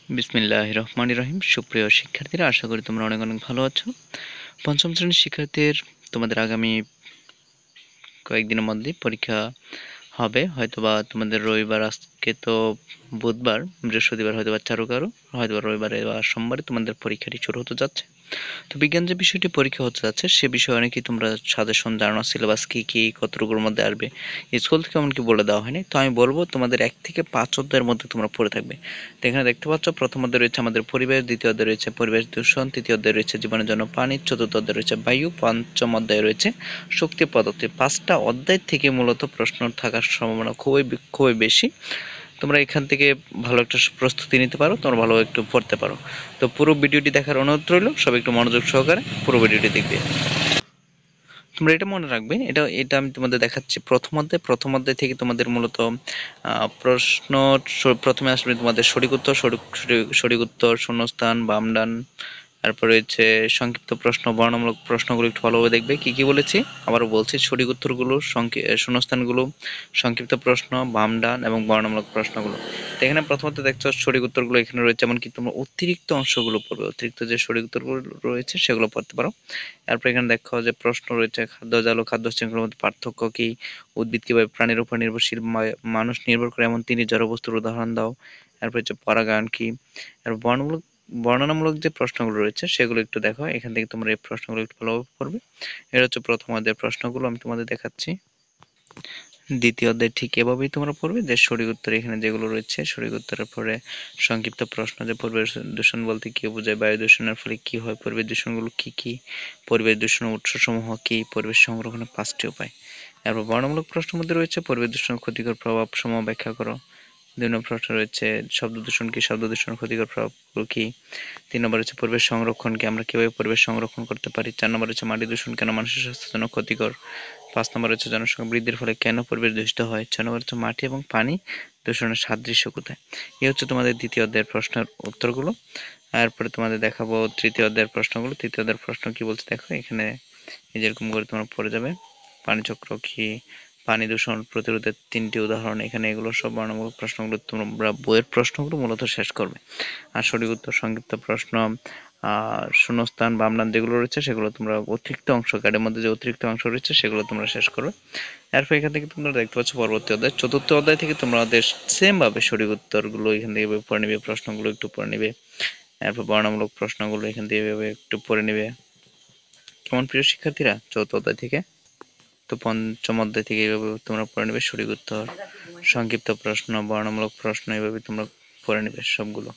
বিসমিল্লাহির রহমানির রহিম। সুপ্রিয় শিক্ষার্থীরা, আশা করি তোমরা অনেক অনেক ভালো আছো। পঞ্চম শ্রেণীর শিক্ষার্থীর তোমাদের আগামী কয়েকদিনের মধ্যেই পরীক্ষা হবে। হয়তোবা তোমাদের রবিবার, আজকে তো বুধবার, বৃহস্পতিবার হয়তোবা চারু কারো, হয়তোবা রবিবারে বা সোমবারে তোমাদের পরীক্ষাটি শুরু হতে যাচ্ছে। তো বিজ্ঞান যে বিষয়টি পরীক্ষা হতে যাচ্ছে সে বিষয়ে অনেকেই তোমরা সাজেশন জানো, সিলেবাস কি কি কতটুকুর মধ্যে আসবে, স্কুল থেকে এমনকি বলে দেওয়া হয়নি। তো আমি বলবো তোমাদের 1 থেকে 5 অধ্যায়ের মধ্যে তোমরা পড়ে থাকবে। তো এখানে দেখতে পাচ্ছ, প্রথম অধ্যায় রয়েছে আমাদের পরিবেশ, দ্বিতীয় অধ্যায় রয়েছে পরিবেশ দূষণ, তৃতীয় অধ্যায় রয়েছে জীবনের জন্য পানি, চতুর্থ অধ্যায় রয়েছে বায়ু, পঞ্চম অধ্যায় রয়েছে শক্তি পদ্ধতি। 5টা অধ্যায় থেকে মূলত প্রশ্ন থাকার সম্ভাবনা খুবই খুবই বেশি। তোমরা এখান থেকে ভালো একটা প্রস্তুতি নিতে পারো, তোমরা ভালো একটু পড়তে পারো। তো পুরো ভিডিওটি দেখার অনুরোধ রইল, সবাই একটু মনোযোগ সহকারে পুরো ভিডিওটি দেখবে। তোমরা এটা মনে রাখবে, এটা এটা আমি তোমাদের দেখাচ্ছি প্রথম অধ্যায় থেকে তোমাদের মূলত প্রশ্ন প্রথমে আসবে তোমাদের সঠিক উত্তর, সঠিক উত্তর, শূন্যস্থান, বামডান, তারপরে হচ্ছে সংক্ষিপ্ত প্রশ্ন, বর্ণনামূলক প্রশ্নগুলো একটু ভালোভাবে দেখবে। কি কি বলেছি আবারও বলছি: সঠিক উত্তরগুলো, শূন্যস্থানগুলো, সংক্ষিপ্ত প্রশ্ন, বাম ডান এবং বর্ণনামূলক প্রশ্নগুলো। তো এখানে প্রথমত দেখছো সঠিক উত্তরগুলো এখানে রয়েছে, এমনকি তোমরা অতিরিক্ত অংশগুলো পড়বে, অতিরিক্ত যে সঠিক উত্তরগুলো রয়েছে সেগুলো পড়তে পারো। তারপর এখানে দেখো যে প্রশ্ন রয়েছে: খাদ্য জাল ও খাদ্য শৃঙ্খলার মধ্যে পার্থক্য কি? উদ্ভিদ কিভাবে প্রাণীর উপর নির্ভরশীল, মানুষ নির্ভর করে এমন 3টি জড় বস্তুর উদাহরণ দাও। তারপর হচ্ছে পরাগায়ন কি। আর বর্ণনামূলক যে প্রশ্নগুলো রয়েছে সেগুলো একটু দেখো, এখান থেকে তোমরা এই প্রশ্নগুলো একটু ভালোভাবে পড়বে। এটা হচ্ছে প্রথম অধ্যায়ের প্রশ্নগুলো আমি তোমাদের দেখাচ্ছি। দ্বিতীয় অধ্যায় ঠিক এভাবেই তোমরা পড়বে, যে সঠিক উত্তর এখানে যেগুলো রয়েছে, সঠিক উত্তরের পরে সংক্ষিপ্ত প্রশ্ন, যে পরিবেশ দূষণ বলতে কি বোঝায়, বায়ু দূষণের ফলে কি হয়, পরিবেশ দূষণগুলো কি কি, পরিবেশ দূষণের উৎসসমূহ কি, পরিবেশ সংরক্ষণের 5টি উপায়। এরপর বর্ণনামূলক প্রশ্নের মধ্যে রয়েছে পরিবেশ দূষণের ক্ষতিকর প্রভাব সমূহ ব্যাখ্যা করো। 2 নম্বর প্রশ্ন রয়েছে শব্দ দূষণ কি, শব্দ দূষণের ক্ষতিকর প্রভাবগুলো কি। 3 নম্বর হচ্ছে পরিবেশ সংরক্ষণ কি, আমরা কিভাবে পরিবেশ সংরক্ষণ করতে পারি। 4 নম্বর হচ্ছে মাটি দূষণ কেন মানুষের স্বাস্থ্যের জন্য ক্ষতিকর। 5 নম্বর হচ্ছে জনসংখ্যা বৃদ্ধির ফলে কেন পরিবেশ দূষিত হয়। 6 নম্বর হচ্ছে মাটি এবং পানি দূষণের সাদৃশ্য কোথায়। এই হচ্ছে তোমাদের দ্বিতীয় অধ্যায়ের প্রশ্নের উত্তরগুলো। এরপরে তোমাদের দেখাবো তৃতীয় অধ্যায়ের প্রশ্নগুলো। তৃতীয় অধ্যায়ের প্রশ্ন কি বলছে দেখো, এখানে যেরকম করে তোমরা পড়ে যাবে। পানিচক্র কি, পানি দূষণ প্রতিরোধের 3টি উদাহরণ, এখানে এগুলো সব বর্ণনামূলক প্রশ্নগুলো তোমরা বইয়ের প্রশ্নগুলো মূলত শেষ করবে। আর সঠিক উত্তর, সংক্ষিপ্ত প্রশ্ন, শূন্যস্থান, বামডান যেগুলো রয়েছে সেগুলো তোমরা অতিরিক্ত অংশ, গাড়ির মধ্যে যে অতিরিক্ত অংশ রয়েছে সেগুলো তোমরা শেষ করবে। এরপর এখান থেকে তোমরা দেখতে পাচ্ছ পরবর্তী অধ্যায়, চতুর্থ অধ্যায় থেকে তোমাদের সেম ভাবে সঠিক উত্তরগুলো এখান থেকে পড়ে নিবে, প্রশ্নগুলো একটু পড়ে নিবে। এরপর বর্ণনামূলক প্রশ্নগুলো এখান থেকে একটু পড়ে নিবে। কেমন প্রিয় শিক্ষার্থীরা, চতুর্থ অধ্যায় থেকে? তো পঞ্চম অধ্যায় থেকে এইভাবে তোমরা পড়ে নেবে সঠিক উত্তর, সংক্ষিপ্ত প্রশ্ন, বর্ণনামূলক প্রশ্ন, এইভাবে তোমরা পড়ে নেবে সবগুলো।